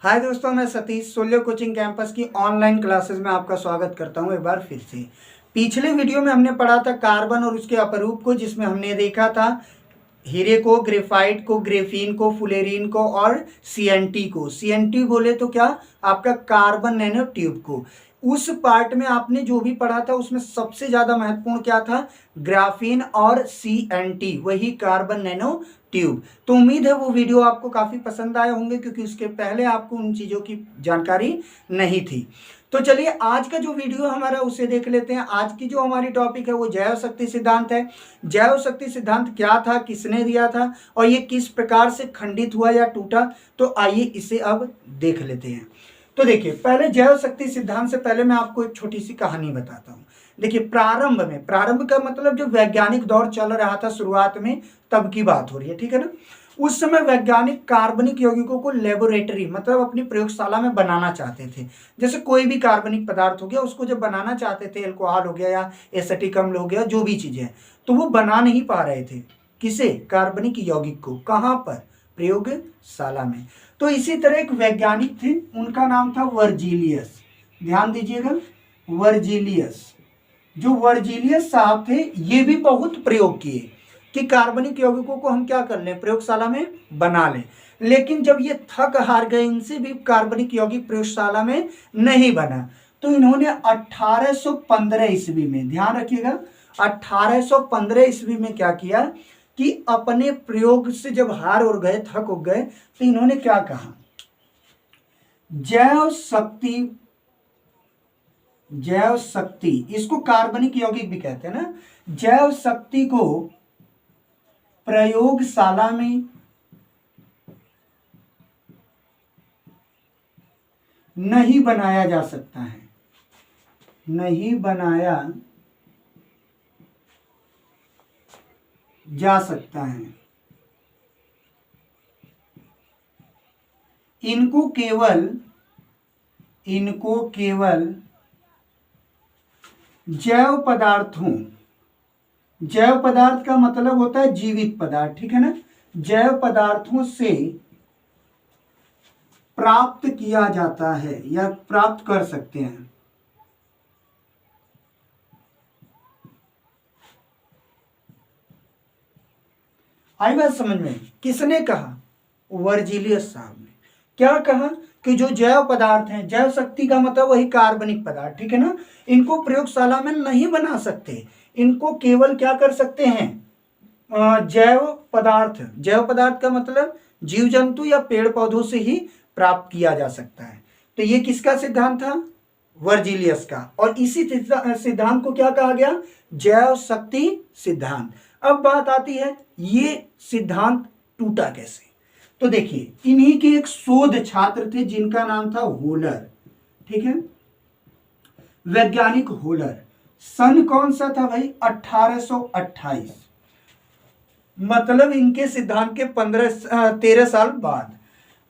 हाय दोस्तों, मैं Satish सोल्यो coaching campus की ऑनलाइन क्लासेस में आपका स्वागत करता हूं एक बार फिर से। पिछले वीडियो में हमने पढ़ा था कार्बन और उसके अपरूप को, जिसमें हमने देखा था हीरे को, ग्रेफाइट को, ग्रेफीन को, फुलेरीन को और सीएनटी को। सीएनटी बोले तो क्या, आपका कार्बन नैनो ट्यूब को। उस पार्ट में आपने जो भी पढ़ा था उसमें सबसे ज्यादा महत्वपूर्ण क्या था, ग्राफीन और सीएनटी, वही कार्बन नैनो ट्यूब। तो उम्मीद है वो वीडियो आपको काफी पसंद आए होंगे, क्योंकि उसके पहले आपको उन चीजों की जानकारी नहीं थी। तो चलिए आज का जो वीडियो हमारा उसे देख लेते हैं। आज की जो हमारी टॉपिक है वो जैव शक्ति सिद्धांत है। जैव शक्ति सिद्धांत क्या था, किसने दिया था और ये किस प्रकार से खंडित हुआ या टूटा, तो आइए इसे अब देख लेते हैं। तो देखिए, पहले जैव शक्ति सिद्धांत से पहले मैं आपको एक छोटी सी कहानी बताता हूँ। देखिए, प्रारंभ का मतलब जो वैज्ञानिक दौर चल रहा था शुरुआत में, तब की बात हो रही है, ठीक है ना। उस समय वैज्ञानिक कार्बनिक यौगिकों को लेबोरेटरी मतलब अपनी प्रयोगशाला में बनाना चाहते थे। जैसे कोई भी कार्बनिक पदार्थ हो गया, उसको जब बनाना चाहते थे, अल्कोहल हो गया या एसिटिक अम्ल हो गया, जो भी चीजें, तो वो बना नहीं पा रहे थे। किसे? कार्बनिक यौगिक को। कहाँ पर? प्रयोगशाला में। तो इसी तरह एक वैज्ञानिक थे, उनका नाम था वर्जीलियस। ध्यान दीजिएगा, वर्जीलियस। जो वर्जीलियस साहब थे, ये भी बहुत प्रयोग किए कि कार्बनिक यौगिकों को हम क्या कर लें, प्रयोगशाला में बना लें। लेकिन जब ये थक हार गए, इनसे भी कार्बनिक यौगिक प्रयोगशाला में नहीं बना, तो इन्होंने 1815 ईस्वी में, ध्यान रखिएगा, 1815 ईस्वी में क्या किया कि अपने प्रयोग से जब हार हो गए, थक हो गए, तो इन्होंने क्या कहा, जैव शक्ति, इसको कार्बनिक यौगिक भी कहते हैं ना, जैव शक्ति को प्रयोगशाला में नहीं बनाया जा सकता है, नहीं बनाया जा सकता है। इनको केवल जैव पदार्थ का मतलब होता है जीवित पदार्थ, ठीक है ना। जैव पदार्थों से प्राप्त किया जाता है या प्राप्त कर सकते हैं। आई बात समझ में? किसने कहा? वर्जीलियस साहब ने। क्या कहा कि जो जैव पदार्थ हैं, जैव शक्ति का मतलब वही कार्बनिक पदार्थ, ठीक है ना, इनको प्रयोगशाला में नहीं बना सकते, इनको केवल क्या कर सकते हैं, जैव पदार्थ का मतलब जीव जंतु या पेड़ पौधों से ही प्राप्त किया जा सकता है। तो ये किसका सिद्धांत था? वर्जीलियस का। और इसी सिद्धांत को क्या कहा गया? जैव शक्ति सिद्धांत। अब बात आती है, ये सिद्धांत टूटा कैसे? तो देखिए, इन्हीं के एक शोध छात्र थे जिनका नाम था होलर, ठीक है, वैज्ञानिक होलर। सन कौन सा था भाई? 1828, मतलब इनके सिद्धांत के 13 साल बाद।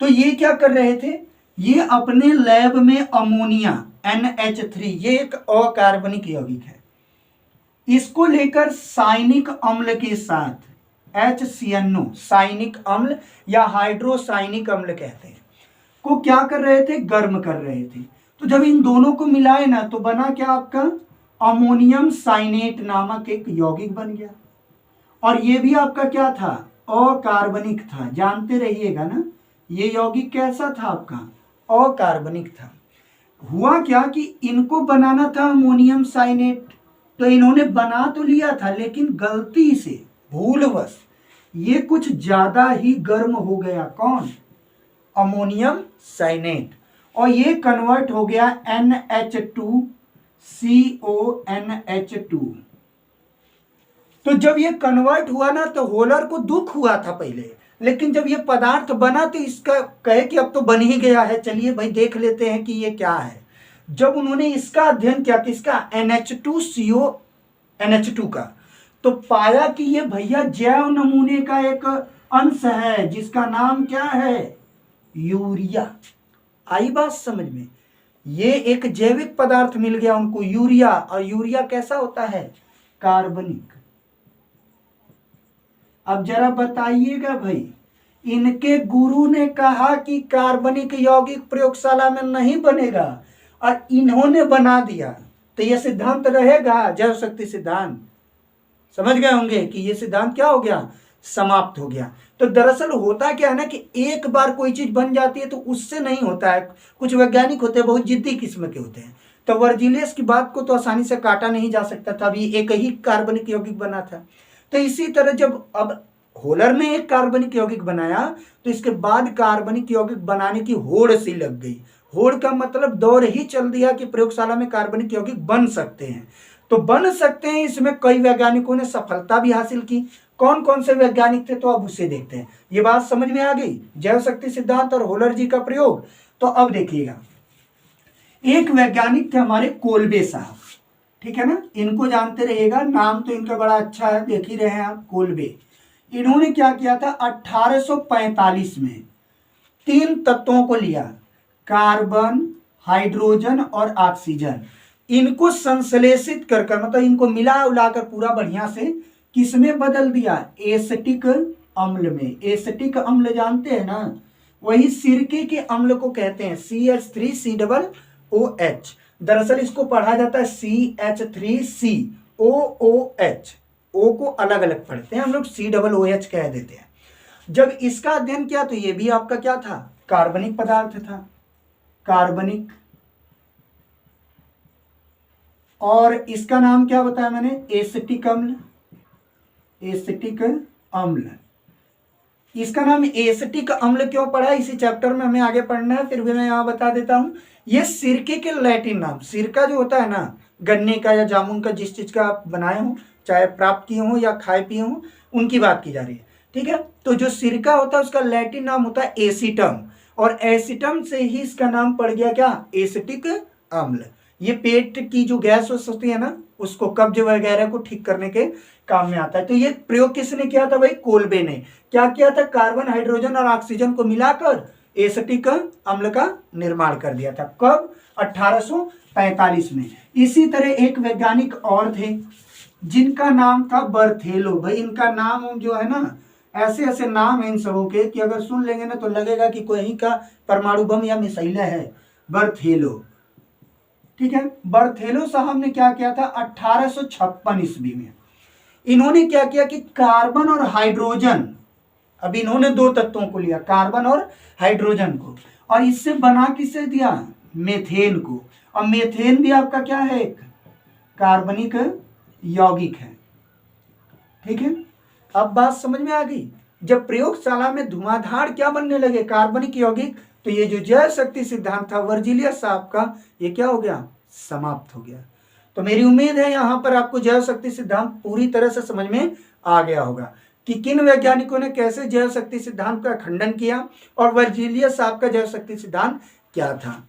तो ये क्या कर रहे थे, ये अपने लैब में अमोनिया NH3, ये एक अकार्बनिक यौगिक है, इसको लेकर साइनिक अम्ल के साथ HCNO, साइनिक अम्ल या हाइड्रोसाइनिक अम्ल कहते हैं, को क्या कर रहे थे, गर्म कर रहे थे। तो जब इन दोनों को मिलाए ना, तो बना क्या आपका, अमोनियम साइनेट नामक एक यौगिक बन गया। और ये भी आपका क्या था, अकार्बनिक था। जानते रहिएगा ना, ये यौगिक कैसा था आपका, अकार्बनिक था। हुआ क्या कि इनको बनाना था अमोनियम साइनेट, तो इन्होंने बना तो लिया था, लेकिन गलती से, भूलवश, ये कुछ ज्यादा ही गर्म हो गया। कौन? Ammonium cyanate. और ये कन्वर्ट हो गया NH2CONH2। तो जब ये कन्वर्ट हुआ ना, तो होलर को दुख हुआ था पहले, लेकिन जब ये पदार्थ बना तो इसका कहे कि अब तो बन ही गया है, चलिए भाई देख लेते हैं कि ये क्या है। जब उन्होंने इसका अध्ययन किया, किसका? NH2CONH2 का, तो पाया कि ये भैया जैव नमूने का एक अंश है, जिसका नाम क्या है, यूरिया। आई बात समझ में? ये एक जैविक पदार्थ मिल गया उनको, यूरिया। और यूरिया कैसा होता है? कार्बनिक। अब जरा बताइएगा भाई, इनके गुरु ने कहा कि कार्बनिक यौगिक प्रयोगशाला में नहीं बनेगा और इन्होंने बना दिया, तो यह सिद्धांत रहेगा जैव शक्ति सिद्धांत। समझ गए होंगे कि यह सिद्धांत क्या हो गया, समाप्त हो गया। तो दरअसल होता क्या है ना कि एक बार कोई चीज बन जाती है तो उससे नहीं होता है। कुछ वैज्ञानिक होते हैं बहुत जिद्दी किस्म के होते हैं, तो वर्जिलियस की बात को तो आसानी से काटा नहीं जा सकता था, अभी एक ही कार्बनिक यौगिक बना था। तो इसी तरह जब अब होलर ने एक कार्बनिक यौगिक बनाया तो इसके बाद कार्बनिक यौगिक बनाने की होड़ सी लग गई। होड़ का मतलब दौर ही चल दिया कि प्रयोगशाला में कार्बनिक यौगिक बन सकते हैं। तो बन सकते हैं, इसमें कई वैज्ञानिकों ने सफलता भी हासिल की। कौन कौन से वैज्ञानिक थे तो अब उसे देखते हैं। ये बात समझ में आ गई, जैव शक्ति सिद्धांत और होलर जी का प्रयोग। तो अब देखिएगा, एक वैज्ञानिक थे हमारे कोल्बे साहब, ठीक है ना, इनको जानते रहिएगा, नाम तो इनका बड़ा अच्छा है, देख ही रहे हैं आप, कोल्बे। इन्होंने क्या किया था, 1845 में 3 तत्वों को लिया, कार्बन, हाइड्रोजन और ऑक्सीजन, इनको संश्लेषित कर मतलब इनको मिला उलाकर पूरा बढ़िया से किसमें बदल दिया, एसिटिक अम्ल में। एसिटिक अम्ल जानते हैं ना, वही सिरके के अम्ल को कहते हैं CH3COOH। दरअसल इसको पढ़ा जाता है CH3COOH, ओ को अलग अलग पढ़ते हैं हम लोग, COOH कह देते हैं। जब इसका अध्ययन किया तो ये भी आपका क्या था, कार्बनिक पदार्थ था, कार्बनिक। और इसका नाम क्या बताया मैंने, एसिटिक अम्ल। एसिटिक अम्ल, इसका नाम एसिटिक अम्ल क्यों पढ़ा, इसी चैप्टर में हमें आगे पढ़ना है, फिर भी मैं यहाँ बता देता हूँ। ये सिरके के लैटिन नाम, सिरका जो होता है ना, गन्ने का या जामुन का, जिस चीज का आप बनाए हो, चाहे प्राप्त किए हो या खाए पिए हो, उनकी बात की जा रही है, ठीक है। तो जो सिरका होता है उसका लैटिन नाम होता है एसिटम, और एसिटम से ही इसका नाम पड़ गया क्या, एसिटिक अम्ल। ये पेट की जो गैस होती है ना, उसको कब्ज वगैरह को ठीक करने के काम में आता है। तो ये प्रयोग किसने किया था भाई, कोल्बे ने। क्या किया था, कार्बन, हाइड्रोजन और ऑक्सीजन को मिलाकर एसिटिक अम्ल का निर्माण कर दिया था। कब, 1845 में। इसी तरह एक वैज्ञानिक और थे जिनका नाम था बर्थेलो। भाई इनका नाम जो है ना, ऐसे ऐसे नाम है इन सबों के कि अगर सुन लेंगे ना तो लगेगा कि कोई का परमाणु बम या मिसाइल है। बर्थेलो, ठीक है। बर्थेलो साहब ने क्या किया था, 1856 ईस्वी में इन्होंने क्या किया कि कार्बन और हाइड्रोजन, अब इन्होंने 2 तत्वों को लिया, कार्बन और हाइड्रोजन को, और इससे बना किसे दिया, मेथेन को। और मेथेन भी आपका क्या है, एक कार्बनिक यौगिक है, ठीक है। अब बात समझ में आ गई। जब प्रयोगशाला में धुआंधार क्या बनने लगे, कार्बनिक यौगिक, तो ये जो जैव शक्ति सिद्धांत था वर्जिलियस साहब का, ये क्या हो गया, समाप्त हो गया। तो मेरी उम्मीद है यहाँ पर आपको जैव शक्ति सिद्धांत पूरी तरह से समझ में आ गया होगा कि किन वैज्ञानिकों ने कैसे जैव शक्ति सिद्धांत का खंडन किया और वर्जिलियस साहब का जैव शक्ति सिद्धांत क्या था।